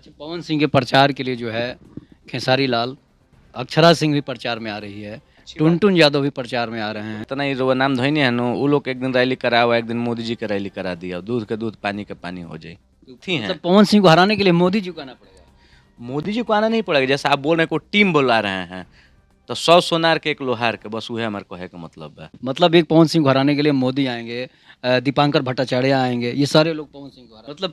अच्छा, पवन सिंह के प्रचार के लिए जो है खेसारी लाल, अक्षरा सिंह भी प्रचार में आ रही है, अच्छी बात टुनटुन यादव भी प्रचार में आ रहे हैं। इतना ही रो नाम धोई नहीं है नो वो लोग एक दिन रैली करा हुआ एक दिन मोदी जी का रैली करा दिया दूध के दूध पानी के पानी हो जाए थी हैं मतलब पवन सिंह को हराने के लिए मोदी जी को आना पड़ेगा। मोदी जी को आना नहीं पड़ेगा जैसे आप बोल रहे हैं कोई टीम बुला रहे हैं तो 100 सोनार के एक लोहार के बस वह हमारे कहे का मतलब है। मतलब एक पवन सिंह को हराने के लिए मोदी आएंगे, दीपांकर भट्टाचार्य आएंगे, ये सारे लोग पवन सिंह को हरा मतलब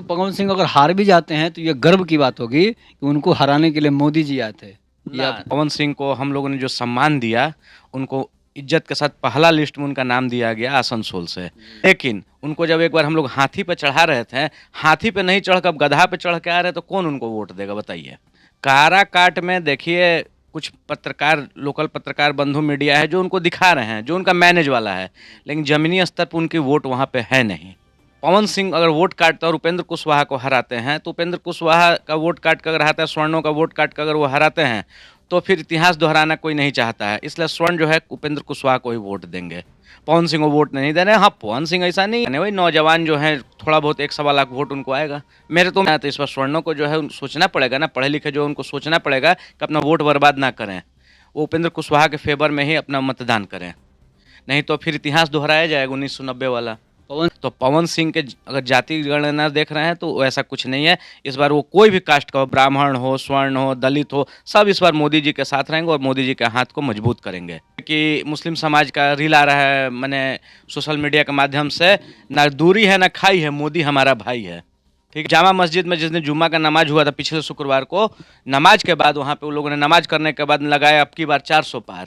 पवन सिंह अगर हार भी जाते हैं तो ये गर्व की बात होगी कि उनको हराने के लिए मोदी जी आए थे। ये ना आप पवन सिंह को हम लोगों ने जो सम्मान दिया उनको इज्जत के साथ पहला लिस्ट में उनका नाम दिया गया आसनसोल से। लेकिन उनको जब एक बार हम लोग हाथी पे चढ़ा रहे थे हाथी पे नहीं चढ़ कर गधा पे चढ़ के आ रहे तो कौन उनको वोट देगा बताइए। काराकाट में देखिए कुछ पत्रकार लोकल पत्रकार बंधु मीडिया है जो उनको दिखा रहे हैं जो उनका मैनेज वाला है लेकिन जमीनी स्तर पर उनकी वोट वहाँ पे है नहीं। पवन सिंह अगर वोट काटते और उपेंद्र कुशवाहा को हराते हैं तो उपेंद्र कुशवाहा का वोट काट कर अगर हराता है स्वर्णों का वोट काट कर अगर वो हराते हैं तो फिर इतिहास दोहराना कोई नहीं चाहता है इसलिए स्वर्ण जो है उपेंद्र कुशवाहा को ही वोट देंगे। पवन सिंह को वोट नहीं देने। हाँ पवन सिंह ऐसा नहीं है वही नौजवान जो है थोड़ा बहुत 1 सवा लाख वोट उनको आएगा मेरे तो इस बार स्वर्णों को जो है सोचना पड़ेगा ना पढ़े लिखे जो उनको सोचना पड़ेगा कि अपना वोट बर्बाद ना करें वो उपेंद्र कुशवाहा के फेवर में ही अपना मतदान करें नहीं तो फिर इतिहास दोहराया जाएगा 1990 वाला। तो पवन सिंह के अगर जाति गणना देख रहे हैं तो ऐसा कुछ नहीं है। इस बार वो कोई भी कास्ट का हो ब्राह्मण हो स्वर्ण हो दलित हो सब इस बार मोदी जी के साथ रहेंगे और मोदी जी के हाथ को मजबूत करेंगे कि मुस्लिम समाज का रील आ रहा है मैंने सोशल मीडिया के माध्यम से ना दूरी है ना खाई है मोदी हमारा भाई है। ठीक जामा मस्जिद में जिस दिन जुम्मा का नमाज हुआ था पिछले शुक्रवार को नमाज के बाद वहाँ पे उन लोगों ने नमाज करने के बाद लगाया अब की बार 400 पार।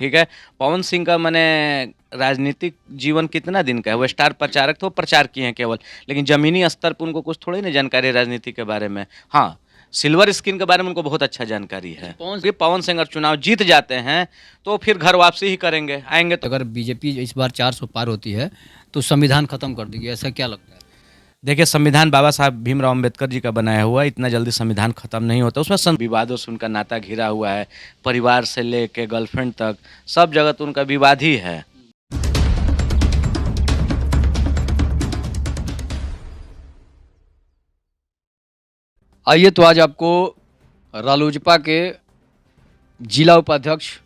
ठीक है पवन सिंह का मैंने राजनीतिक जीवन कितना दिन का है वो स्टार प्रचारक तो प्रचार किए हैं केवल लेकिन जमीनी स्तर पर उनको कुछ थोड़ी ना जानकारी है राजनीति के बारे में। हाँ सिल्वर स्क्रीन के बारे में उनको बहुत अच्छा जानकारी है। पवन सिंह अगर चुनाव जीत जाते हैं तो फिर घर वापसी ही करेंगे आएंगे तो अगर बीजेपी इस बार 400 पार होती है तो संविधान खत्म कर देगी, ऐसा क्या लगता है? देखिए संविधान बाबा साहब भीमराव अम्बेडकर जी का बनाया हुआ है इतना जल्दी संविधान खत्म नहीं होता उसमें विवादों से उनका नाता घिरा हुआ है परिवार से लेके गर्लफ्रेंड तक सब जगह तो उनका विवाद ही है। आइए तो आज आपको रालोजपा के जिला उपाध्यक्ष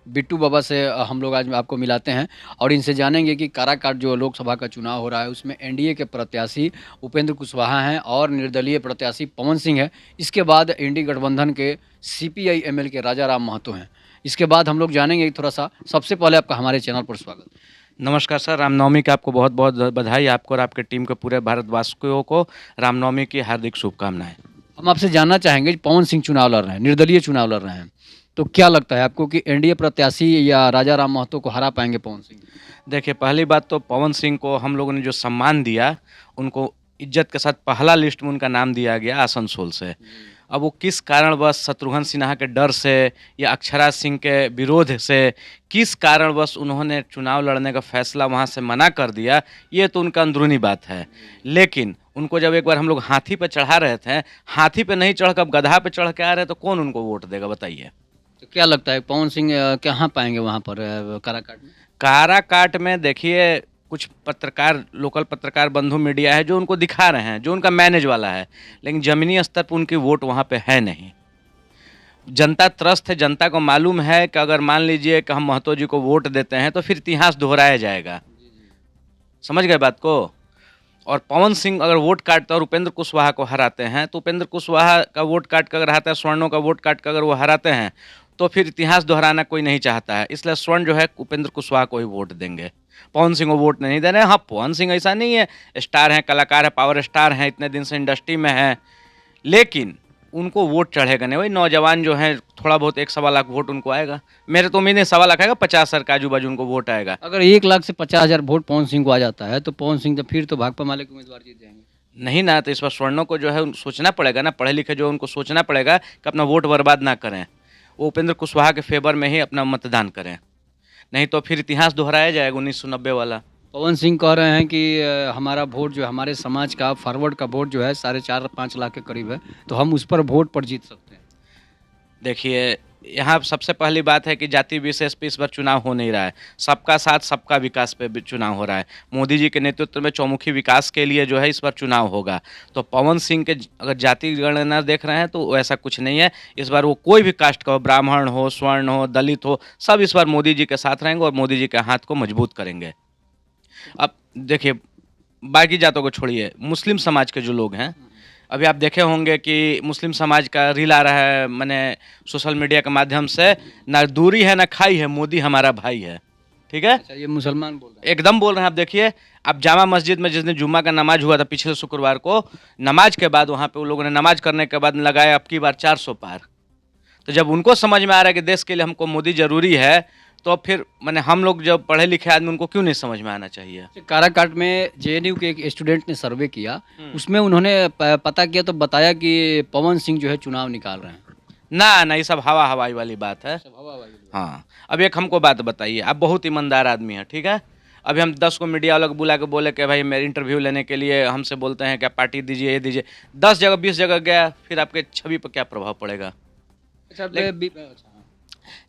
बिट्टू बाबा से हम लोग आज आपको मिलाते हैं और इनसे जानेंगे कि काराकाट जो लोकसभा का चुनाव हो रहा है उसमें एनडीए के प्रत्याशी उपेंद्र कुशवाहा हैं और निर्दलीय प्रत्याशी पवन सिंह है। इसके बाद इंडी गठबंधन के सीपीआई एमएल के राजा राम महतो हैं। इसके बाद हम लोग जानेंगे थोड़ा सा। सबसे पहले आपका हमारे चैनल पर स्वागत। नमस्कार सर रामनवमी की आपको बहुत बहुत बधाई आपको और आपके टीम के पूरे भारतवासियों को रामनवमी की हार्दिक शुभकामनाएं। हम आपसे जानना चाहेंगे पवन सिंह चुनाव लड़ रहे हैं, निर्दलीय चुनाव लड़ रहे हैं, तो क्या लगता है आपको कि एनडीए प्रत्याशी या राजा राम महतो को हरा पाएंगे पवन सिंह? देखिए पहली बात तो पवन सिंह को हम लोगों ने जो सम्मान दिया उनको इज्जत के साथ पहला लिस्ट में उनका नाम दिया गया आसनसोल से। अब वो किस कारणवश शत्रुघ्न सिन्हा के डर से या अक्षरा सिंह के विरोध से किस कारणवश उन्होंने चुनाव लड़ने का फैसला वहाँ से मना कर दिया ये तो उनका अंदरूनी बात है। लेकिन उनको जब एक बार हम लोग हाथी पे चढ़ा रहे थे हाथी पे नहीं चढ़ कर गधा पे चढ़ के आ रहे तो कौन उनको वोट देगा बताइए। तो क्या लगता है पवन सिंह कहाँ पाएंगे वहाँ पर काराकाट में? काराकाट में देखिए कुछ पत्रकार लोकल पत्रकार बंधु मीडिया है जो उनको दिखा रहे हैं जो उनका मैनेज वाला है लेकिन जमीनी स्तर पर उनकी वोट वहाँ पे है नहीं। जनता त्रस्त है जनता को मालूम है कि अगर मान लीजिए कि हम महतो जी को वोट देते हैं तो फिर इतिहास दोहराया जाएगा। समझ गए बात को। और पवन सिंह अगर वोट काटते और उपेंद्र कुशवाहा को हराते हैं तो उपेंद्र कुशवाहा का वोट काट कर अगर हराता है स्वर्णों का वोट काट कर अगर वो हराते हैं तो फिर इतिहास दोहराना कोई नहीं चाहता है इसलिए स्वर्ण जो है उपेंद्र कुशवाहा को ही वोट देंगे। पवन सिंह को वोट नहीं देने। हाँ पवन सिंह ऐसा नहीं है स्टार हैं कलाकार है पावर स्टार हैं इतने दिन से इंडस्ट्री में है लेकिन उनको वोट चढ़ेगा नहीं। वही नौजवान जो है थोड़ा बहुत 1 सवा लाख वोट उनको आएगा मेरे तो उम्मीद नहीं 1 सवा लाख आएगा 50 सर का आजू बाजू उनको वोट आएगा। अगर 1 लाख से 50,000 वोट पवन सिंह को आ जाता है तो पवन सिंह तो फिर तो भाकपा माले के उम्मीदवार जीत जाएंगे। नहीं ना तो इस बार स्वर्णों को जो है सोचना पड़ेगा ना पढ़े लिखे जो उनको सोचना पड़ेगा कि अपना वोट बर्बाद ना करें वो उपेंद्र कुशवाहा के फेवर में ही अपना मतदान करें नहीं तो फिर इतिहास दोहराया जाएगा 1990 वाला। पवन सिंह कह रहे हैं कि हमारा वोट जो हमारे समाज का फॉरवर्ड का वोट जो है 4.5-5 लाख के करीब है तो हम उस पर वोट पर जीत सकते हैं। देखिए यहाँ सबसे पहली बात है कि जाति विशेष पे इस बार चुनाव हो नहीं रहा है, सबका साथ सबका विकास पे भी चुनाव हो रहा है। मोदी जी के नेतृत्व में चौमुखी विकास के लिए जो है इस बार चुनाव होगा। तो पवन सिंह के अगर जाति गणना देख रहे हैं तो ऐसा कुछ नहीं है। इस बार वो कोई भी कास्ट का हो, ब्राह्मण हो, स्वर्ण हो, दलित हो, सब इस बार मोदी जी के साथ रहेंगे और मोदी जी के हाथ को मजबूत करेंगे। अब देखिए, बाकी जातों को छोड़िए, मुस्लिम समाज के जो लोग हैं, अभी आप देखे होंगे कि मुस्लिम समाज का रील आ रहा है, मैंने सोशल मीडिया के माध्यम से, ना दूरी है ना खाई है, मोदी हमारा भाई है। ठीक है, अच्छा, ये मुसलमान बोल रहे हैं। एकदम बोल रहे हैं। आप देखिए, आप जामा मस्जिद में जिस दिन जुम्मा का नमाज हुआ था पिछले शुक्रवार को, नमाज के बाद वहाँ पे उन लोगों ने नमाज करने के बाद लगाया अब की बार 400 पार। तो जब उनको समझ में आ रहा है कि देश के लिए हमको मोदी जरूरी है, तो फिर मैंने हम लोग जब पढ़े लिखे आदमी, उनको क्यों नहीं समझ में आना चाहिए। काराकाट में जेएनयू के एक स्टूडेंट ने सर्वे किया, हम्म। उसमें उन्होंने पता किया तो बताया कि पवन सिंह जो है चुनाव निकाल रहे हैं। ना ये सब हवा हवाई वाली बात है। हाँ, अब एक हमको बात बताइए, आप बहुत ईमानदार आदमी हैं, ठीक है। अभी हम 10 को मीडिया वालों को बुला के बोले कि भाई मेरे इंटरव्यू लेने के लिए हमसे बोलते हैं क्या पार्टी दीजिए, ये दीजिए, 10 जगह 20 जगह गया, फिर आपके छवि पर क्या प्रभाव पड़ेगा। अच्छा,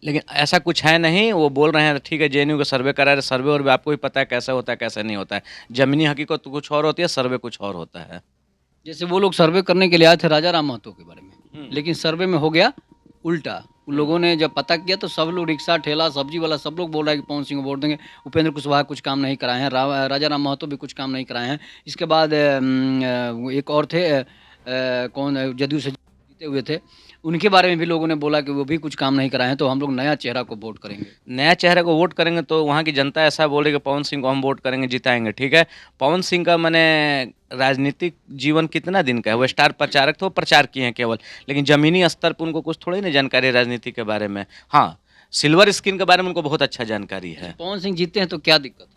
लेकिन ऐसा कुछ है नहीं। वो बोल रहे हैं ठीक है, जेएनयू का सर्वे करा रहे, सर्वे और भी आपको भी पता है कैसे होता है कैसे नहीं होता है। जमीनी हकीकत तो कुछ और होती है, सर्वे कुछ और होता है। जैसे वो लोग सर्वे करने के लिए आए थे राजा राम महतो के बारे में, लेकिन सर्वे में हो गया उल्टा। उन लोगों ने जब पता किया तो सब लोग, रिक्शा ठेला सब्जी वाला, सब लोग बोल रहा है कि पवन सिंह को वोट देंगे। उपेंद्र कुशवाहा कुछ काम नहीं कराए हैं, राजा राम महतो भी कुछ काम नहीं कराए हैं। इसके बाद एक और थे, कौन, जदयू से जीते हुए थे, उनके बारे में भी लोगों ने बोला कि वो भी कुछ काम नहीं कराए हैं, तो हम लोग नया चेहरा को वोट करेंगे। नया चेहरे को वोट करेंगे तो वहाँ की जनता ऐसा बोले कि पवन सिंह को हम वोट करेंगे, जिताएंगे। ठीक है, पवन सिंह का मैंने राजनीतिक जीवन कितना दिन का है, वो स्टार प्रचारक तो प्रचार किए हैं केवल, लेकिन ज़मीनी स्तर पर उनको कुछ थोड़ी ना जानकारी है राजनीति के बारे में। हाँ, सिल्वर स्क्रीन के बारे में उनको बहुत अच्छा जानकारी है। पवन सिंह जीते हैं तो क्या दिक्कत है?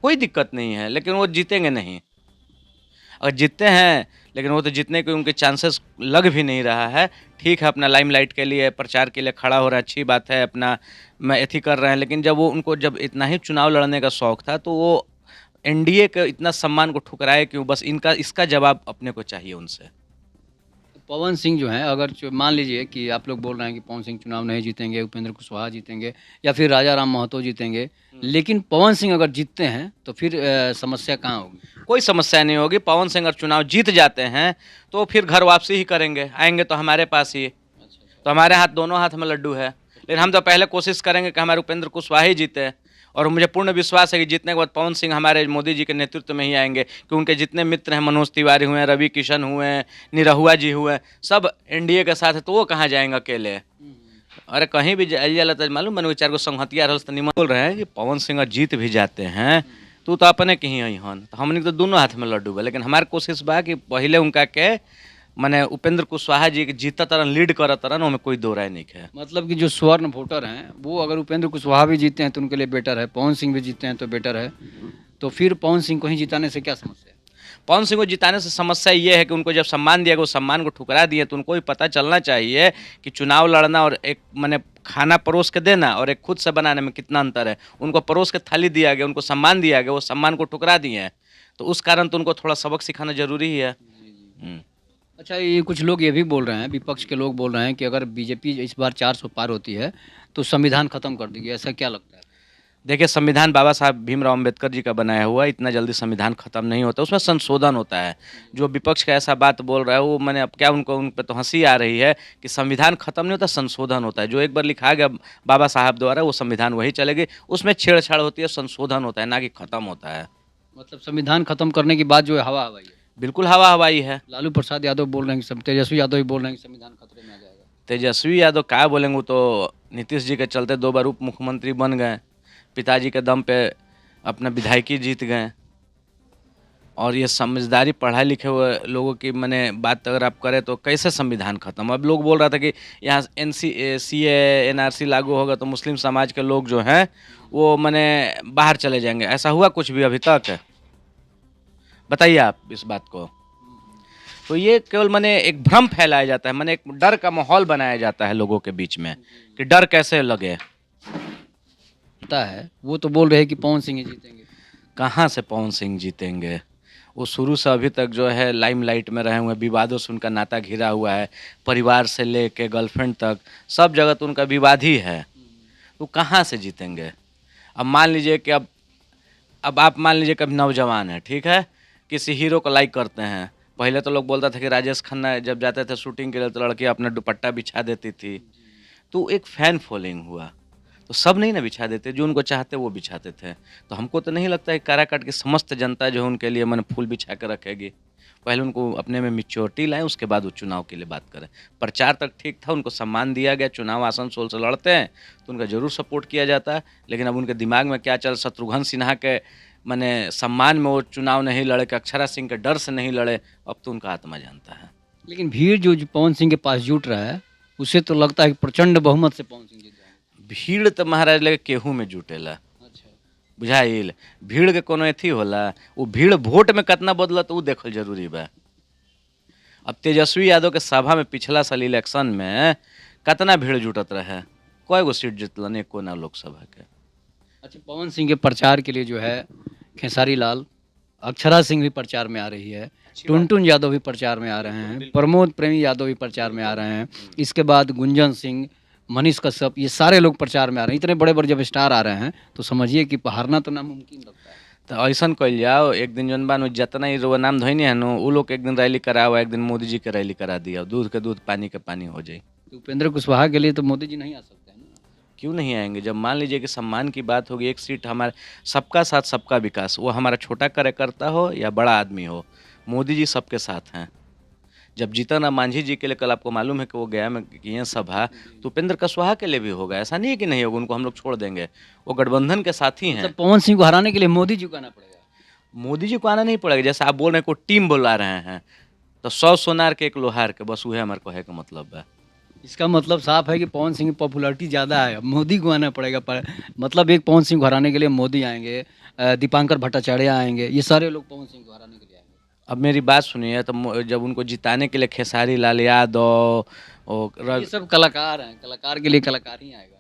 कोई दिक्कत नहीं है, लेकिन वो जीतेंगे नहीं। अगर जीतते हैं, लेकिन वो तो जीतने के उनके चांसेस लग भी नहीं रहा है। ठीक है, अपना लाइमलाइट के लिए, प्रचार के लिए खड़ा हो रहा है, अच्छी बात है, अपना मैं एथी कर रहे हैं। लेकिन जब वो, उनको जब इतना ही चुनाव लड़ने का शौक था, तो वो एनडीए के इतना सम्मान को ठुकराए क्यों? बस इनका इसका जवाब अपने को चाहिए उनसे। पवन सिंह जो हैं, अगर मान लीजिए कि आप लोग बोल रहे हैं कि पवन सिंह चुनाव नहीं जीतेंगे, उपेंद्र कुशवाहा जीतेंगे या फिर राजा राम महतो जीतेंगे, लेकिन पवन सिंह अगर जीतते हैं तो फिर समस्या कहाँ होगी? कोई समस्या नहीं होगी। पवन सिंह अगर चुनाव जीत जाते हैं तो फिर घर वापसी ही करेंगे, आएंगे तो हमारे पास ही। तो हमारे हाथ, दोनों हाथ में लड्डू है। लेकिन हम तो पहले कोशिश करेंगे कि हमारे उपेंद्र कुशवाहा ही जीते, और मुझे पूर्ण विश्वास है कि जीतने के बाद पवन सिंह हमारे मोदी जी के नेतृत्व में ही आएंगे, कि उनके जितने मित्र हैं, मनोज तिवारी हुए, रवि किशन हुए, निरहुआ जी हुए, सब एनडीए के साथ है, तो वो कहाँ जाएंगे अकेले। अरे कहीं भी जाइए तो मालूम मैंने 4 गो संगतिया रहल तो निमन बोल रहे हैं कि पवन सिंह जीत भी जाते हैं तो अपने के ही हन, तो हमने तो दोनों हाथ में लड्डू बा। लेकिन हमारे कोशिश बा कि पहले उनका के माने उपेंद्र कुशवाहा जी के जीता तरन, लीड करत तरन, उनमें कोई दो राय नहीं है। मतलब कि जो स्वर्ण वोटर हैं, वो अगर उपेंद्र कुशवाहा भी जीते हैं तो उनके लिए बेटर है, पवन सिंह भी जीते हैं तो बेटर है। तो फिर पवन सिंह को ही जिताने से क्या समस्या है? पवन सिंह को जिताने से समस्या ये है कि उनको जब सम्मान दिया गया, उस सम्मान को ठुकरा दिए, तो उनको भी पता चलना चाहिए कि चुनाव लड़ना और एक माने खाना परोस के देना और एक खुद से बनाने में कितना अंतर है। उनको परोस के थाली दिया गया, उनको सम्मान दिया गया, वो सम्मान को ठुकरा दिए हैं, तो उस कारण तो उनको थोड़ा सबक सिखाना जरूरी ही है। अच्छा, ये कुछ लोग ये भी बोल रहे हैं, विपक्ष के लोग बोल रहे हैं कि अगर बीजेपी इस बार 400 पार होती है तो संविधान खत्म कर देगी, ऐसा क्या लगता है? देखिए, संविधान बाबा साहब भीमराव अम्बेडकर जी का बनाया हुआ, इतना जल्दी संविधान खत्म नहीं होता, उसमें संशोधन होता है। जो विपक्ष का ऐसा बात बोल रहा है, वो मैंने अब क्या, उनको उन पर तो हंसी आ रही है कि संविधान खत्म नहीं होता, संशोधन होता है। जो एक बार लिखा गया बाबा साहब द्वारा, वो संविधान वही चलेगी। उसमें छेड़छाड़ होती है, संशोधन होता है, ना कि खत्म होता है। मतलब संविधान खत्म करने के बाद जो है हवा हवाई है। बिल्कुल हवा हवाई है। लालू प्रसाद यादव बोल रहे हैं कि तेजस्वी यादव भी बोल रहे हैं कि संविधान खतरे में आ जाएगा। तेजस्वी यादव क्या बोलेंगे, वो तो नीतीश जी के चलते 2 बार उप मुख्यमंत्री बन गए, पिताजी के दम पे अपना विधायकी जीत गए। और ये समझदारी पढ़ाए लिखे हुए लोगों की मैंने बात अगर आप करें तो कैसे संविधान खत्म? अब लोग बोल रहा था कि यहाँ CA NRC लागू होगा तो मुस्लिम समाज के लोग जो हैं वो मैंने बाहर चले जाएंगे। ऐसा हुआ कुछ भी अभी तक? बताइए आप इस बात को। तो ये केवल मैंने एक भ्रम फैलाया जाता है, मैंने एक डर का माहौल बनाया जाता है लोगों के बीच में कि डर कैसे लगे। है वो तो बोल रहे हैं कि पवन सिंह ही जीतेंगे। कहाँ से पवन सिंह जीतेंगे? वो शुरू से अभी तक जो है लाइमलाइट में रहे हुए हैं, विवादों से उनका नाता घिरा हुआ है, परिवार से लेके गर्लफ्रेंड तक सब जगह तो उनका विवाद ही है। तो कहाँ से जीतेंगे? अब मान लीजिए कि अब आप मान लीजिए कि अब नौजवान है, ठीक है, किसी हीरो को लाइक करते हैं। पहले तो लोग बोलता था कि राजेश खन्ना जब जाते थे शूटिंग के लिए तो लड़की अपना दुपट्टा बिछा देती थी, तो एक फ़ैन फॉलोइंग हुआ। तो सब नहीं ना बिछा देते, जो उनको चाहते वो बिछाते थे। तो हमको तो नहीं लगता है कि काराकाट की समस्त जनता जो है उनके लिए माने फूल बिछा के रखेगी। पहले उनको अपने में मैच्योरिटी लाएँ, उसके बाद वो चुनाव के लिए बात करें। प्रचार तक ठीक था, उनको सम्मान दिया गया, चुनाव आसनसोल से लड़ते हैं तो उनका ज़रूर सपोर्ट किया जाता है। लेकिन अब उनके दिमाग में क्या चल शत्रुघ्न सिन्हा के माने सम्मान में वो चुनाव नहीं लड़े, कि अक्षरा सिंह के डर से नहीं लड़े, अब तो उनका आत्मा जानता है। लेकिन भीड़ जो पवन सिंह के पास जुट रहा है, उसे तो लगता है कि प्रचंड बहुमत से पवन सिंह जीत जाएंगे। भीड़ तो महाराज लगे केहू में जुटेला, अच्छा। बुझाइल। भीड़ के कोनो एथी होला, वो भीड़ वोट में कितना बदलत उ देखल जरूरी बा। अब तेजस्वी यादव के सभा में पिछला साल इलेक्शन में कितना भीड़ जुटत रहे, कई गो सीट जीतलन एको ना लोकसभा के। अच्छा, पवन सिंह के प्रचार के लिए जो है खेसारी लाल, अक्षरा सिंह भी प्रचार में आ रही है, टुनटुन यादव भी प्रचार में आ रहे हैं, प्रमोद प्रेमी यादव भी प्रचार में आ रहे हैं, इसके बाद गुंजन सिंह, मनीष कश्यप, ये सारे लोग प्रचार में आ रहे हैं। इतने बड़े बड़े जब स्टार आ रहे हैं तो समझिए कि हारना तो नामुमकिन लगता है। तो ऐसा कल जाओ, एक दिन जौन बान जितना ही रोवा नाम धोनी है नो, उ लोग एक दिन रैली कराओ, एक दिन मोदी जी के रैली करा दिया, दूध के दूध पानी के पानी हो जाए। तो उपेंद्र कुशवाहा के लिए तो मोदी जी नहीं आ सकते हैं ना। क्यों नहीं आएंगे? जब मान लीजिए कि सम्मान की बात होगी, एक सीट हमारे सबका साथ सबका विकास, वो हमारा छोटा कार्यकर्ता हो या बड़ा आदमी हो, मोदी जी सबके साथ हैं। जब जीतन राम मांझी जी के लिए कल आपको मालूम है कि वो गया में किए सभा, तो उपेंद्र कुशवाहा के लिए भी होगा। ऐसा नहीं है कि नहीं होगा, उनको हम लोग छोड़ देंगे, वो गठबंधन के साथी हैं। मतलब पवन सिंह को हराने के लिए मोदी जी को आना पड़ेगा। मोदी जी को आना नहीं पड़ेगा, जैसे आप बोल रहे हैं कोई टीम बुला रहे हैं, तो 100 सोनार के एक लोहार के, बस वह हमारे कहे का मतलब है। इसका मतलब साफ है कि पवन सिंह की पॉपुलैरिटी ज़्यादा है, अब मोदी को आना पड़ेगा। पर मतलब एक पवन सिंह को हराने के लिए मोदी आएंगे, दीपांकर भट्टाचार्य आएंगे, ये सारे लोग पवन सिंह को हराने के लिए आएंगे। अब मेरी बात सुनिए, तो जब उनको जिताने के लिए खेसारी लाल यादव और ये सब कलाकार हैं, कलाकार के लिए कलाकार ही आएगा।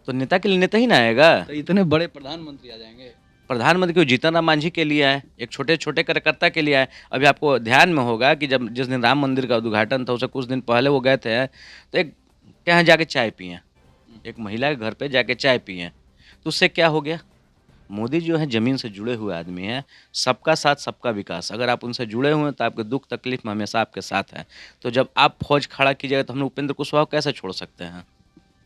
तो नेता के लिए नेता ही ना आएगा। तो इतने बड़े प्रधानमंत्री आ जाएंगे। प्रधानमंत्री क्यों? जीतन राम मांझी के लिए आए, एक छोटे छोटे कार्यकर्ता के लिए आए। अभी आपको ध्यान में होगा कि जब जिस दिन राम मंदिर का उद्घाटन था, उससे कुछ दिन पहले वो गए थे, तो एक कहाँ जाके चाय पिए, एक महिला के घर पे जाके चाय पिए, तो उससे क्या हो गया? मोदी जो है ज़मीन से जुड़े हुए आदमी हैं, सबका साथ सबका विकास। अगर आप उनसे जुड़े हुए हैं तो आपके दुख तकलीफ में हमेशा आपके साथ हैं। तो जब आप फौज खड़ा कीजिएगा तो हम लोग उपेंद्र कुशवाहा को कैसे छोड़ सकते हैं?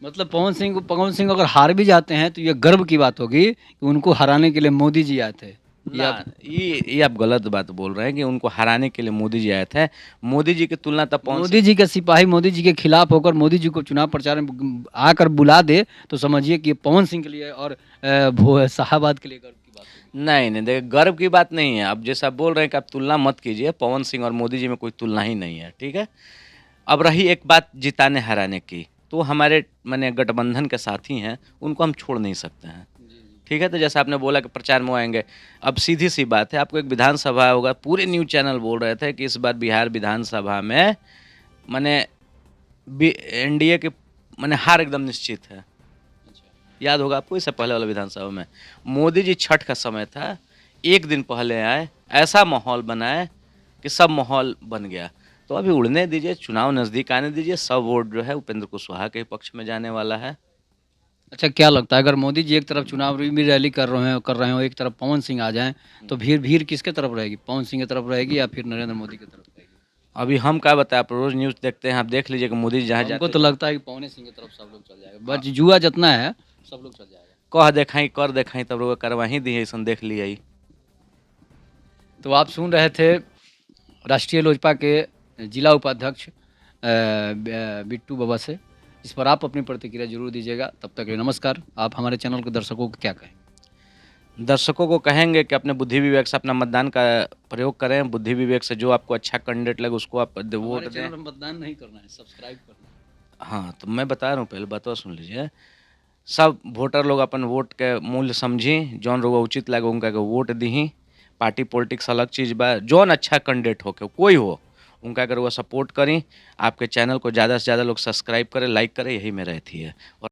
मतलब पवन सिंह अगर हार भी जाते हैं तो ये गर्व की बात होगी कि उनको हराने के लिए मोदी जी आए थे। ना, ये आप गलत बात बोल रहे हैं कि उनको हराने के लिए मोदी जी आए थे। मोदी जी की तुलना तब पवन मोदी जी के सिपाही मोदी जी के खिलाफ होकर मोदी जी को चुनाव प्रचार में आकर बुला दे तो समझिए कि पवन सिंह के लिए और शाहाबाद के लिए गर्व की बात होगी। नहीं, नहीं, देखिए गर्व की बात नहीं है। अब जैसा आप बोल रहे हैं कि आप तुलना मत कीजिए, पवन सिंह और मोदी जी में कोई तुलना ही नहीं है, ठीक है? अब रही एक बात जिताने-हराने की, तो हमारे माने गठबंधन के साथी हैं, उनको हम छोड़ नहीं सकते हैं, ठीक है? तो जैसा आपने बोला कि प्रचार में वो आएँगे, अब सीधी-सी बात है, आपको एक विधानसभा होगा, पूरे न्यूज़ चैनल बोल रहे थे कि इस बार बिहार विधानसभा में माने एनडीए की माने हार एकदम निश्चित है। याद होगा आपको, इससे पहले वाला विधानसभा में मोदी जी छठ का समय था, एक दिन पहले आए, ऐसा माहौल बनाए कि सब माहौल बन गया। तो अभी उड़ने दीजिए, चुनाव नज़दीक आने दीजिए, सब वोट जो है उपेंद्र कुशवाहा के पक्ष में जाने वाला है। अच्छा, क्या लगता है अगर मोदी जी एक तरफ चुनाव में रैली कर रहे हो, एक तरफ पवन सिंह आ जाएं तो भीड़ भीड़ किसके तरफ रहेगी? पवन सिंह की तरफ रहेगी या फिर नरेंद्र मोदी की तरफ रहेगी? अभी हम क्या बताएं, आप रोज़ न्यूज़ देखते हैं, आप देख लीजिए कि मोदी जी जहाँ हमको जाते तो लगता है कि पवन सिंह की तरफ सब लोग चल जाएगा। बस जुआ जितना है सब लोग चल जाएगा। कह देखाई कर देखाई तब लोग करवाही दी ऐसा देख लिया। तो आप सुन रहे थे राष्ट्रीय लोजपा के जिला उपाध्यक्ष बिट्टू बाबा से। इस पर आप अपनी प्रतिक्रिया जरूर दीजिएगा। तब तक के लिए नमस्कार। आप हमारे चैनल के दर्शकों को क्या कहें? दर्शकों को कहेंगे कि अपने बुद्धि विवेक से अपना मतदान का प्रयोग करें। बुद्धि विवेक से जो आपको अच्छा कैंडिडेट लगे उसको आप वोट हमारे दें। चैनल में मतदान नहीं करना है, सब्सक्राइब करना है। हाँ, तो मैं बता रहा हूँ, पहले बात और सुन लीजिए। सब वोटर लोग अपन वोट के मूल्य समझी, जौन लोग उचित लगे उनका के वोट दी। पार्टी पॉलिटिक्स अलग चीज़ बा, जौन अच्छा कैंडिडेट हो के कोई हो उनका अगर वो सपोर्ट करी। आपके चैनल को ज़्यादा से ज़्यादा लोग सब्सक्राइब करें, लाइक करें, यही मेरा अथी है। और